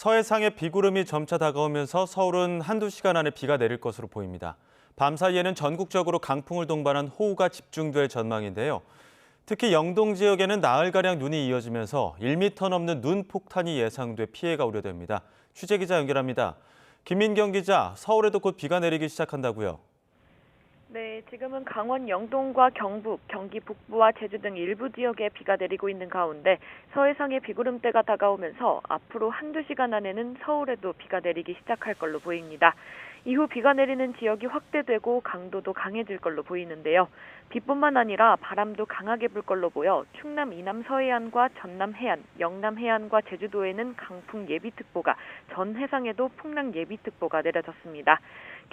서해상에 비구름이 점차 다가오면서 서울은 한두 시간 안에 비가 내릴 것으로 보입니다. 밤 사이에는 전국적으로 강풍을 동반한 호우가 집중될 전망인데요. 특히 영동 지역에는 나흘가량 눈이 이어지면서 1m 넘는 눈 폭탄이 예상돼 피해가 우려됩니다. 취재 기자 연결합니다. 김민경 기자, 서울에도 곧 비가 내리기 시작한다고요? 네, 지금은 강원 영동과 경북, 경기 북부와 제주 등 일부 지역에 비가 내리고 있는 가운데 서해상에 비구름대가 다가오면서 앞으로 한두 시간 안에는 서울에도 비가 내리기 시작할 걸로 보입니다. 이후 비가 내리는 지역이 확대되고 강도도 강해질 걸로 보이는데요. 비뿐만 아니라 바람도 강하게 불 걸로 보여 충남 이남 서해안과 전남 해안, 영남 해안과 제주도에는 강풍 예비특보가, 전 해상에도 풍랑 예비특보가 내려졌습니다.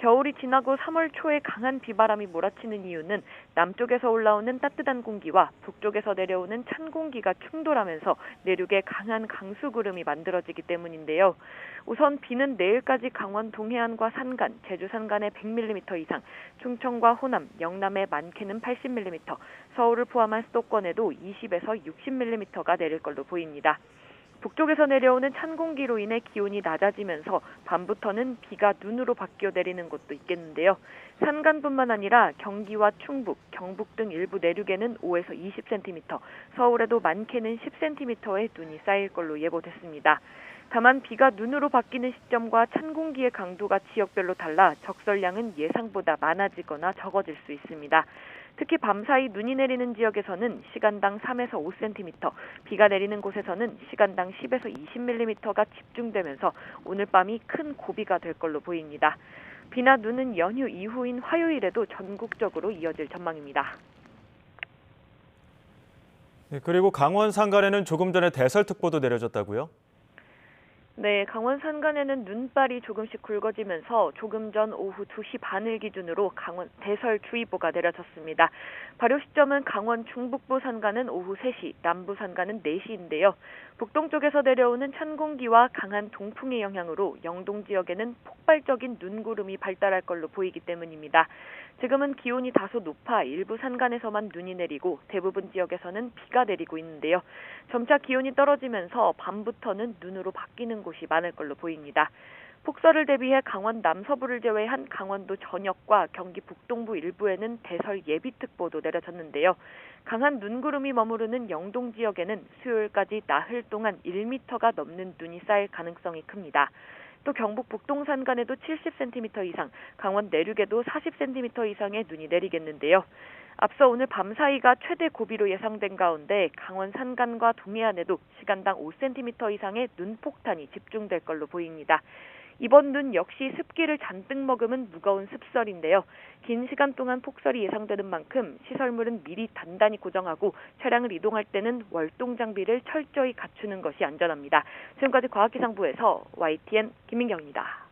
겨울이 지나고 3월 초에 강한 비바람이 몰아치는 이유는 남쪽에서 올라오는 따뜻한 공기와 북쪽에서 내려오는 찬 공기가 충돌하면서 내륙에 강한 강수구름이 만들어지기 때문인데요. 우선 비는 내일까지 강원 동해안과 산간, 제주 산간에 100mm 이상, 충청과 호남, 영남에 많게는 80mm, 서울을 포함한 수도권에도 20에서 60mm가 내릴 걸로 보입니다. 북쪽에서 내려오는 찬 공기로 인해 기온이 낮아지면서 밤부터는 비가 눈으로 바뀌어 내리는 곳도 있겠는데요. 산간뿐만 아니라 경기와 충북, 경북 등 일부 내륙에는 5에서 20cm, 서울에도 많게는 10cm의 눈이 쌓일 걸로 예보됐습니다. 다만 비가 눈으로 바뀌는 시점과 찬 공기의 강도가 지역별로 달라 적설량은 예상보다 많아지거나 적어질 수 있습니다. 특히 밤사이 눈이 내리는 지역에서는 시간당 3에서 5cm, 비가 내리는 곳에서는 시간당 10에서 20mm가 집중되면서 오늘 밤이 큰 고비가 될 걸로 보입니다. 비나 눈은 연휴 이후인 화요일에도 전국적으로 이어질 전망입니다. 네, 그리고 강원 산간에는 조금 전에 대설특보도 내려졌다고요? 네, 강원 산간에는 눈발이 조금씩 굵어지면서 조금 전 오후 2시 반을 기준으로 강원 대설주의보가 내려졌습니다. 발효 시점은 강원 중북부 산간은 오후 3시, 남부 산간은 4시인데요. 북동쪽에서 내려오는 찬 공기와 강한 동풍의 영향으로 영동 지역에는 폭발적인 눈구름이 발달할 걸로 보이기 때문입니다. 지금은 기온이 다소 높아 일부 산간에서만 눈이 내리고 대부분 지역에서는 비가 내리고 있는데요. 점차 기온이 떨어지면서 밤부터는 눈으로 바뀌는 곳이 많을 걸로 보입니다. 폭설을 대비해 강원 남서부를 제외한 강원도 전역과 경기 북동부 일부에는 대설 예비특보도 내려졌는데요. 강한 눈구름이 머무르는 영동 지역에는 수요일까지 나흘 동안 1m가 넘는 눈이 쌓일 가능성이 큽니다. 또 경북 북동 산간에도 70cm 이상, 강원 내륙에도 40cm 이상의 눈이 내리겠는데요. 앞서 오늘 밤 사이가 최대 고비로 예상된 가운데 강원 산간과 동해안에도 시간당 5cm 이상의 눈폭탄이 집중될 걸로 보입니다. 이번 눈 역시 습기를 잔뜩 머금은 무거운 습설인데요. 긴 시간 동안 폭설이 예상되는 만큼 시설물은 미리 단단히 고정하고 차량을 이동할 때는 월동 장비를 철저히 갖추는 것이 안전합니다. 지금까지 과학기상부에서 YTN 김민경입니다.